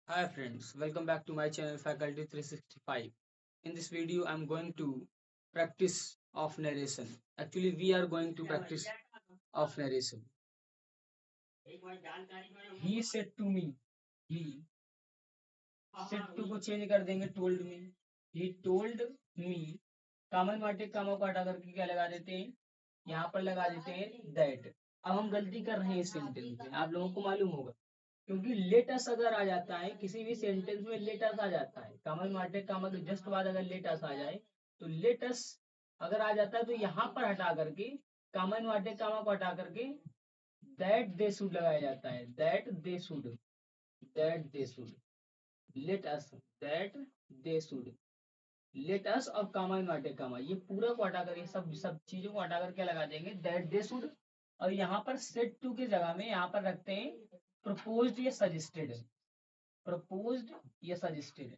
Hi friends, welcome back to my channel Faculty 365. In this video, I'm going to practice of narration. Actually, we are going to practice of narration. He said to me, he said to को change कर देंगे told me. He told me. Common वाटे कामों को हटा करके क्या लगा देते हैं? यहाँ पर लगा देते हैं that. अब हम गलती कर रहे हैं इस सेंटेंस में, आप लोगों को मालूम होगा क्योंकि लेटस अगर आ जाता है किसी भी सेंटेंस में लेटस आ जाता है कॉमन मार्टे कामा के जस्ट बाद अगर लेटस आ जाए तो लेटस अगर आ जाता है तो यहाँ पर हटा करके कॉमन मार्टे कामा को हटा करके दैट दे शुड लगाया जाता है that they should let us that they should let us और कामा मार्टे कामा ये पूरा को हटा करके सब सब चीजों को हटा कर क्या लगा देंगे दैट दे शुड और यहाँ पर सेट टू की जगह में यहाँ पर रखते हैं प्रपोज्ड या सजेस्टेड proposed या suggested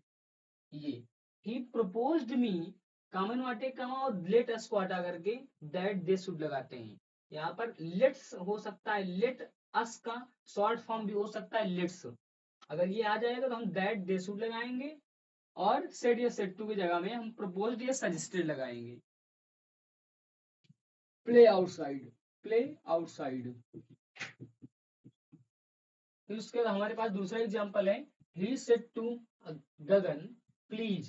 ये he proposed me कॉमन वाटे कमा और लेट अस को हटा करके दैट दे शुड लगाते हैं यहाँ पर लेट्स हो सकता है लेट अस का शॉर्ट फॉर्म भी हो सकता है लेट्स अगर ये आ जाएगा तो हम दैट दे शुड लगाएंगे और सेट या सेट टू की जगह में हम प्रपोज्ड या सजेस्टेड लगाएंगे प्ले आउटसाइड प्ले आउटसाइड फिर उसके बाद हमारे पास दूसरा एग्जांपल है he said to Gagan please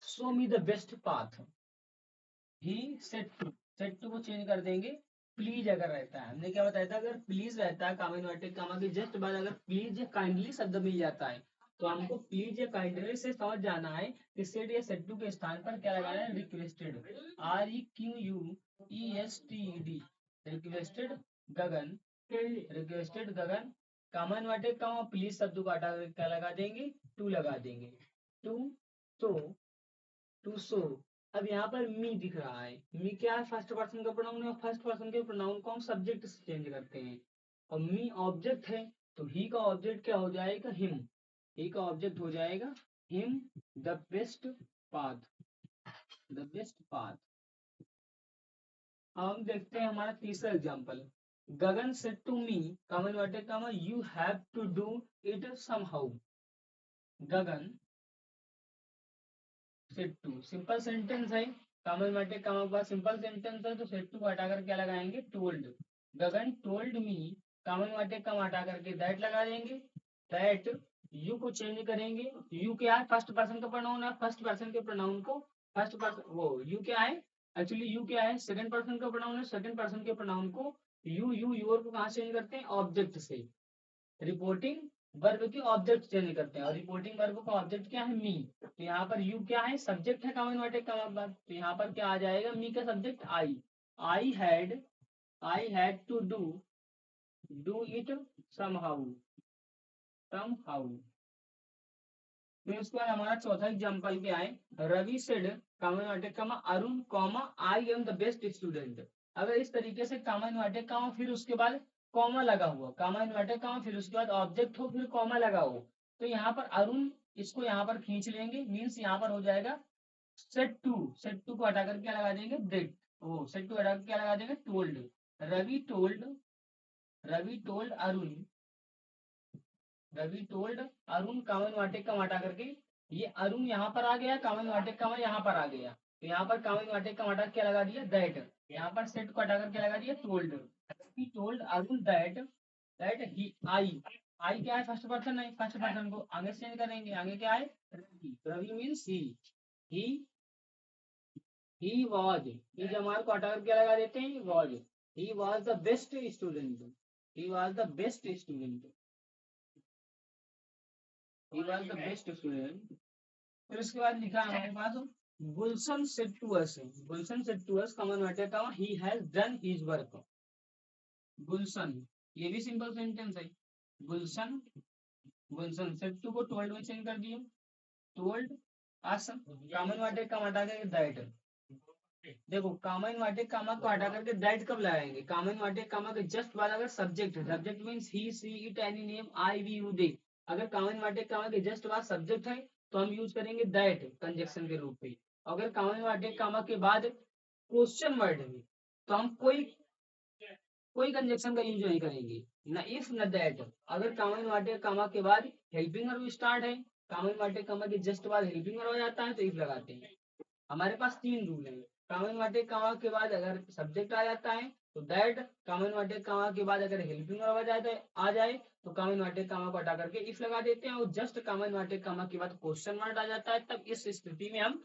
show me the best path he said to को चेंज कर देंगे प्लीज अगर रहता है हमने क्या बताया था अगर प्लीज रहता है कामिन वाटिक कामा के जस्ट बाद अगर प्लीज या काइंडली शब्द मिल जाता है तो हमको प्लीज या काइंडली से समझ जाना है कि सेड या सेड टू के स्थान पर क्या लगाना है रिक्वेस्टेड REQUESTED रिक्वेस्टेड गगन कॉमन वाटे कम प्लीज शब्द को हटा कर क्या लगा देंगे टू लगा देंगे टू सो टू सो अब यहाँ पर मी दिख रहा है मी क्या है फर्स्ट पर्सन का प्रोनाउन है फर्स्ट पर्सन के प्रोनाउन को हम सब्जेक्ट से चेंज करते हैं और मी ऑब्जेक्ट है तो ही का ऑब्जेक्ट क्या हो जाएगा हिम ही का ऑब्जेक्ट हो जाएगा हिम द बेस्ट पाथ अब हम देखते हैं हमारा तीसरा example Gagan said to me comma वाटे comma you have to do it somehow Gagan said to simple sentence है कॉमन वाटे कामा के बाद सिंपल सेंटेंस है तो सेड टू को हटा कर क्या लगाएंगे टोल्ड गगन टोल्ड मी कॉमन वाटे कम हटा करके दैट लगा देंगे दैट यू को चेंज करेंगे यू क्या है फर्स्ट पर्सन का प्रोनाउन है फर्स्ट पर्सन के प्रोनाउन को फर्स्ट पर्सन वो यू क्या है एक्चुअली यू क्या है सेकंड पर्सन का प्रोनाउन है सेकंड पर्सन के प्रोनाउन को यू यूर को कहाँ चेंज करते हैं ऑब्जेक्ट से रिपोर्टिंग वर्ब की ऑब्जेक्ट चेंज करते हैं और रिपोर्टिंग वर्ब का ऑब्जेक्ट क्या है मी तो यहाँ पर यू क्या है सब्जेक्ट है कॉमन वाटे का मतलब तो यहाँ पर क्या आ जाएगा मी का subject I I had I had to do it somehow फिर उसके बाद हमारा चौथा एग्जाम्पल क्या है रवि सेड कॉमन वाटे कमा Arun comma I am the best student अगर इस तरीके से कॉमन वाटे कमा फिर उसके बाद कॉमा लगा हुआ कॉमन वाटे कमा फिर उसके बाद ऑब्जेक्ट हो फिर कॉमा लगा हो तो यहाँ पर अरुण इसको यहाँ पर खींच लेंगे मीन्स यहाँ पर हो जाएगा सेट टू को हटा कर क्या लगा देंगे दैट वो सेट टू हटा कर क्या लगा देंगे told Ravi told Ravi told Arun Ravi told Arun कामन वाटिक का हटा करके ये अरुण यहाँ पर आ गया कामन वाटिक का यहाँ पर आ गया तो यहाँ पर कामन वाटिक का हटा क्या लगा दिया दैट यहाँ पर सेट को हटा कर क्या लगा दिया told he told Arun that that he I क्या है फर्स्ट पर्सन है फर्स्ट पर्सन को आगे चेंज करेंगे आगे क्या है Ravi means he he was he Jamal को हटा कर क्या लगा देते हैं he was the best student he was the best student he was the best student फिर उसके बाद लिखा हमारे पास गुलशन सेड टू अस कॉमन वाटर का he has done his work Gulshan ये भी सिंपल सेंटेंस है गुलशन गुलशन सेड टू को टोल्ड में चेंज कर दिए टोल्ड अस कॉमन वाटर का हटा करके दैट देखो कॉमन वाटे कामा को हटा करके दैट कब लगाएंगे कॉमन वाटे कामा के जस्ट बाद अगर सब्जेक्ट है subject means he she it any name I we you they अगर कॉमन वाटे कामा के जस्ट बाद सब्जेक्ट है तो हम यूज करेंगे दैट कंजक्शन के रूप में अगर कॉमन वाटे कामा के बाद क्वेश्चन वर्ड है तो हम कोई कंजक्शन का यूज नहीं करेंगे न इफ न दैट अगर कॉमन वाटे कामा के बाद हेल्पिंग वर्ब स्टार्ट है, कॉमा इन्वर्टेड कॉमा के जस्ट बाद हेल्पिंग वर्ब आ जाता है तो इफ लगाते हैं। हमारे पास 3 रूल है। कॉमा इन्वर्टेड कॉमा के बाद अगर सब्जेक्ट आ जाता है तो दैट, कॉमा इन्वर्टेड कॉमा के बाद अगर हेल्पिंग वर्ब आ जाए तो कॉमा इन्वर्टेड कॉमा को हटा करके इफ लगा देते हैं, और जस्ट कॉमा इन्वर्टेड कॉमा के बाद क्वेश्चन मार्क आ जाता है, तब इस स्थिति में हम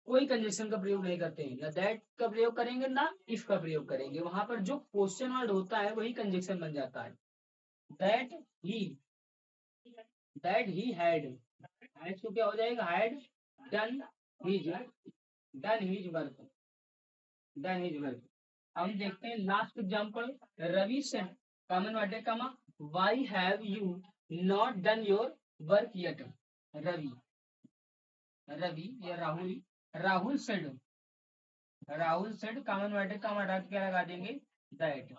कोई कंजक्शन का प्रयोग नहीं करते हैं, ना दैट का प्रयोग करेंगे ना इफ का प्रयोग करेंगे। वहां पर जो क्वेश्चन वर्ड होता है वही कंजक्शन बन जाता है। That he, that he had तो क्या हो जाएगा, had done his, done his work, done his work. हम देखते हैं लास्ट एग्जांपल। रवि सेड, कॉमन वाटे comma, why have you not done your work yet. Ravi, Ravi या राहुल, राहुल सेड, राहुल सेड कॉमन वाटे कमा हटा के क्या लगा देंगे, दैट,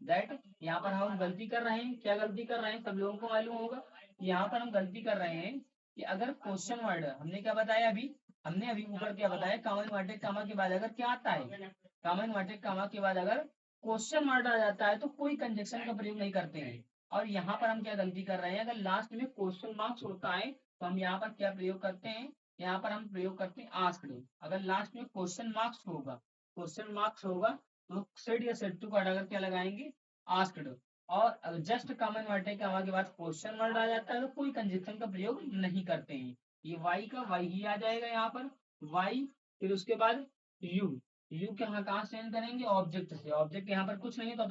दैट। यहाँ पर हम गलती कर रहे हैं, क्या गलती कर रहे हैं सब लोगों को मालूम होगा। यहाँ पर हम गलती कर रहे हैं कि अगर क्वेश्चन वर्ड, हमने क्या बताया अभी, हमने अभी ऊपर क्या बताया, कॉमन वाटे कमा के बाद अगर क्या आता है, कॉमन वाटे कमा के बाद अगर क्वेश्चन वर्ड आ जाता है तो कोई कंजक्शन का प्रयोग नहीं करते हैं। और यहाँ पर हम क्या गलती कर रहे हैं, अगर लास्ट में क्वेश्चन मार्क्स होता है तो हम यहाँ पर क्या प्रयोग करते हैं, यहाँ पर हम प्रयोग करते हैं आस्क्ड। अगर लास्ट में क्वेश्चन मार्क्स होगा, क्वेश्चन मार्क्स होगा तो सेड या सेड टू को हटाकर क्या लगाएंगे, आस्क्ड। और जस्ट कॉमन वर्ड कॉमा के बाद क्वेश्चन वर्ड आ जाता है तो कोई कंजक्शन का प्रयोग नहीं करते हैं। ये वाई का वाई ही आ जाएगा यहाँ पर, वाई, फिर उसके बाद यू के यहाँ कहाँ चेंज करेंगे, ऑब्जेक्ट से। ऑब्जेक्ट यहाँ पर कुछ नहीं है तो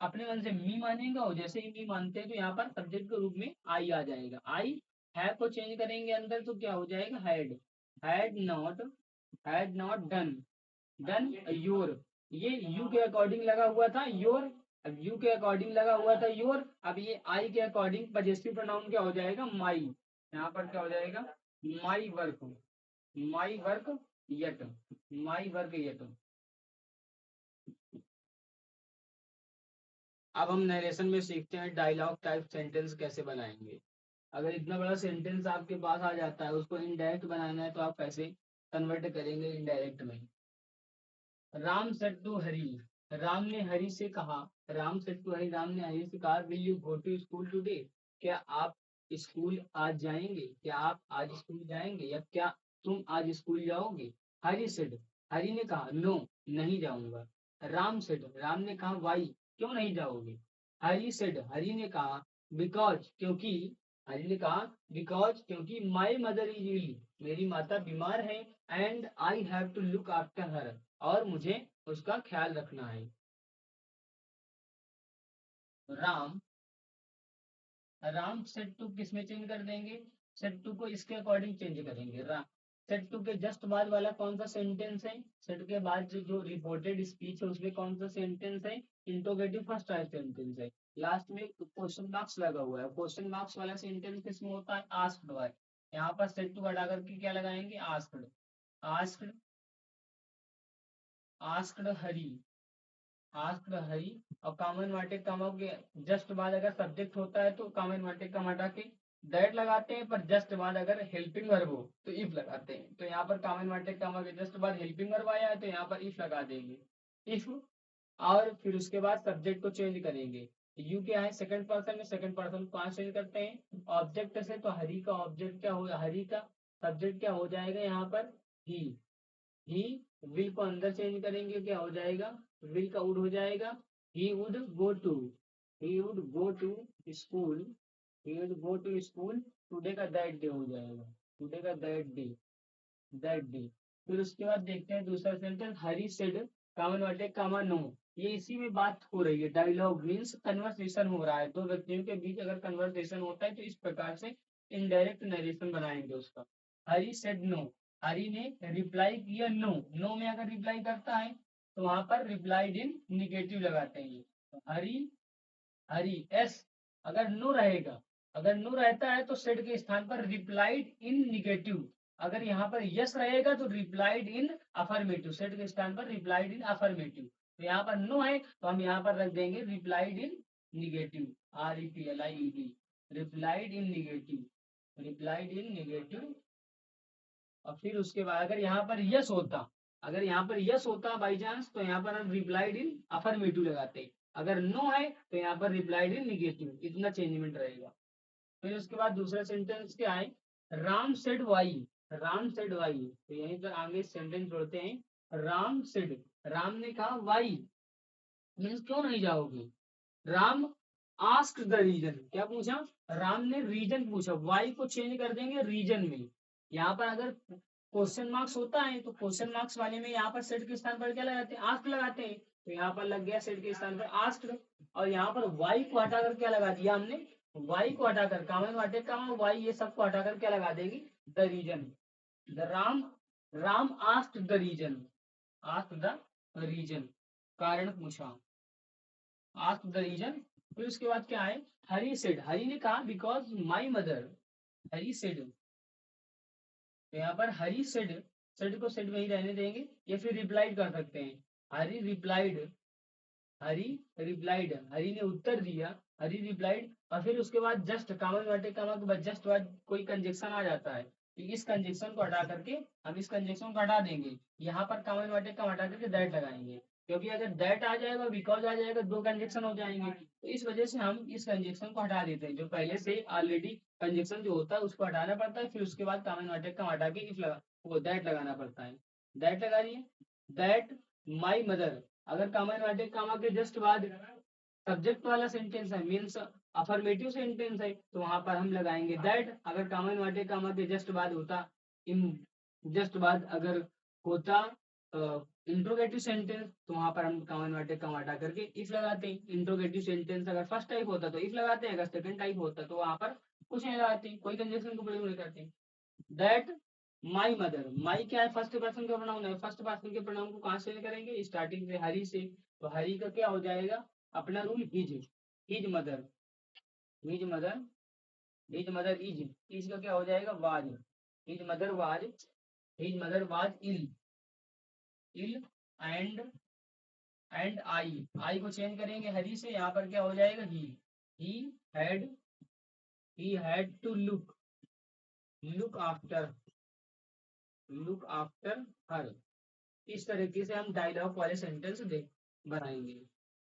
अपने मन से मी मानेंगे, और जैसे ही मी मानते हैं तो यहाँ पर सब्जेक्ट के रूप में आई आ जाएगा। आई है को चेंज करेंगे अंदर तो क्या हो जाएगा, had not, had not done, done your. ये यू के अकॉर्डिंग लगा हुआ था योर, अब यू के अकॉर्डिंग लगा हुआ था योर, अब ये आई के अकॉर्डिंग पजेसिव प्रोनाउन क्या हो जाएगा, माई। यहाँ पर क्या हो जाएगा, my work, my work yet, my work yet. अब हम नरेशन में सीखते हैं डायलॉग टाइप सेंटेंस कैसे बनाएंगे। अगर इतना बड़ा सेंटेंस आपके पास आ जाता है, उसको इनडायरेक्ट बनाना है तो आप कैसे कन्वर्ट करेंगे इंडायरेक्ट में। राम सेड टू हरी, राम ने हरी से कहा, राम सेड टू हरी, राम ने हरी से कहा, will you go to school today, क्या आप स्कूल आज जाएंगे, क्या आप आज स्कूल जाएंगे, या क्या तुम आज स्कूल जाओगे। हरी सेड, हरी ने कहा, नो नहीं जाऊंगा। राम सेड, राम ने कहा, वाई क्यों नहीं जाओगे। हरी सेड, हरी ने कहा, बिकॉज क्योंकि, हरी ने कहा बिकॉज क्योंकि माई मदर इज इल, मेरी माता बीमार है, and I have to look after her, और मुझे उसका ख्याल रखना है। राम, राम सेट टू किस में चेंज कर देंगे, सेट टू को इसके अकॉर्डिंग चेंज करेंगे। राम सेट टू के जस्ट बाद वाला कौन सा सेंटेंस है, सेट के बाद जो रिपोर्टेड स्पीच है उसमें कौन सा सेंटेंस है, इंटरोगेटिव फर्स्ट टाइप सेंटेंस है। लास्ट में क्वेश्चन मार्क्स लगा हुआ है, क्वेश्चन मार्क्स वाला सेंटेंस किसमें होता है, आस्क्ड है। यहाँ पर सेट टू हटा करके क्या लगाएंगे, आस्क्ड, आस्क्ड, आस्क्ड हरी, आस्क्ड हरी। और कॉमन वाटे कमा के जस्ट बाद अगर सब्जेक्ट होता है तो कॉमन वाटे कमा हटा के दैट लगाते हैं, पर जस्ट बाद अगर हेल्पिंग वर्ब हो तो इफ लगाते हैं। तो यहाँ पर कॉमन वाटे कमा के जस्ट बाद हेल्पिंग वर्ब आया है तो यहाँ पर इफ लगा देंगे, इफ। और फिर उसके बाद सब्जेक्ट को चेंज करेंगे। यू क्या है, सेकंड पर्सन में, सेकंड पर्सन को कहाँ चेंज करते हैं, ऑब्जेक्ट से। तो हरी का ऑब्जेक्ट क्या हो, हरी का सब्जेक्ट क्या हो जाएगा यहाँ पर, ही विल को अंदर चेंज करेंगे, क्या हो जाएगा, विल का वुड हो जाएगा। He would go to, he would go to school, he would go to school today का दैट डे हो जाएगा, टुडे का दैट डे, दैट डे। फिर उसके बाद देखते हैं दूसरा सेंटेंस, हरी सेड कॉमन वर्टे कॉमा नो। ये इसी में बात हो रही है, डायलॉग मीन्स कन्वर्सेशन हो रहा है, दो व्यक्तियों के बीच अगर कन्वर्सेशन होता है तो इस प्रकार से इनडायरेक्ट नरेशन बनाएंगे उसका। हरी सेड नो, हरी ने रिप्लाई किया नो, नो में अगर रिप्लाई करता है तो वहां पर रिप्लाइड इन निगेटिव लगाते हैं। तो हरी, हरी एस, अगर नो रहेगा, अगर नो रहता है तो सेड के स्थान पर रिप्लाइड इन निगेटिव। अगर यहाँ पर यस रहेगा तो रिप्लाइड इन अफर्मेटिव, सेड के स्थान पर रिप्लाइड इन अफर्मेटिव। तो यहाँ पर नो है तो हम यहाँ पर रख देंगे replied in negative, REPLIED, replied in negative, replied in negative. और फिर उसके बाद अगर यहाँ पर यस होता, अगर यहाँ पर यस होता बाई चांस तो यहाँ पर हम रिप्लाइड इन अफर्मेटिव लगाते। अगर नो है तो यहाँ पर रिप्लाइड इन निगेटिव, इतना चेंजमेंट रहेगा। फिर उसके बाद दूसरा सेंटेंस क्या है, Ram said why, Ram said why, तो यहीं पर आगे सेंटेंस जोड़ते हैं, राम सेड, राम ने कहा वाई, मीन्स क्यों नहीं जाओगे, राम आस्क द रीजन, क्या पूछा, राम ने रीजन पूछा, वाई को चेंज कर देंगे रीजन में। यहाँ पर अगर क्वेश्चन मार्क्स होता है तो क्वेश्चन मार्क्स वाले में यहाँ पर सेट के स्थान पर क्या लगाते हैं, आस्क लगाते हैं, तो यहाँ पर लग गया सेट के स्थान पर आस्क, और यहाँ पर वाई को हटाकर क्या लगा दिया हमने, वाई को हटाकर कामन वाटे कामा वाई ये सबको हटाकर क्या लगा देगी, the reason, the Ram, Ram ask the reason, ask the reason, कारण पूछा, आस्क द रीजन। फिर उसके बाद क्या है, हरी सेड, हरी ने कहा because my mother, Hari said, तो यहाँ पर हरी सेड, सेड को सेड में ही रहने देंगे, या फिर रिप्लाइड कर सकते हैं, हरी रिप्लाइड, हरी रिप्लाइड, हरी ने उत्तर दिया, हरी रिप्लाइड, और फिर उसके बाद जस्ट कामा वाटे कामा के बाद जस्ट बाद कोई कंजेक्शन आ जाता है, तो इस कंजेक्शन को हटा करके हम इस कंजेक्शन को हटा देंगे, यहाँ पर कामा वाटे काम हटा करके दैट लगाएंगे, क्योंकि अगर दैट आ जाएगा बिकॉज आ जाएगा दो कंजेक्शन हो जाएंगे, तो इस वजह से हम इस कंजेक्शन को हटा देते हैं, जो पहले से ऑलरेडी कंजेक्शन जो होता है उसको हटाना पड़ता है, फिर उसके बाद कामन वाटे काम हटा के इफ लगा वो दैट लगाना पड़ता है, दैट लगा दिए, दैट माई मदर, अगर कामन वाटे कामा के जस्ट बाद सब्जेक्ट वाला सेंटेंस है, मीन्स अफर्मेटिव सेंटेंस है, तो वहां पर हम लगाएंगे दैट, अगर कामन वाटे कामा के जस्ट बाद होता, इन जस्ट बाद अगर होता इंट्रोगेटिव सेंटेंस, तो वहां पर हम कामन वाटे काम हटा करके इफ लगाते हैं, इंट्रोगेटिव सेंटेंस अगर फर्स्ट टाइप होता तो इफ लगाते हैं, अगर सेकंड टाइप होता तो वहां पर कुछ नहीं लगाते, कोई कंजेक्शन को प्रयोग नहीं करते। दैट माई मदर, माई क्या है, फर्स्ट पर्सन का प्रोनाउन है, फर्स्ट पर्सन के प्रोनाउन को कहां से करेंगे, स्टार्टिंग से हरी से, तो हरी का क्या हो जाएगा, अपना rule his, his mother, his mother, his mother is का क्या हो जाएगा was, his mother was, his mother was ill, ill and I को चेंज करेंगे हरी से, यहाँ पर क्या हो जाएगा he had, he had to look, look after, look after her, इस तरीके से हम डायलॉग वाले सेंटेंस बनाएंगे।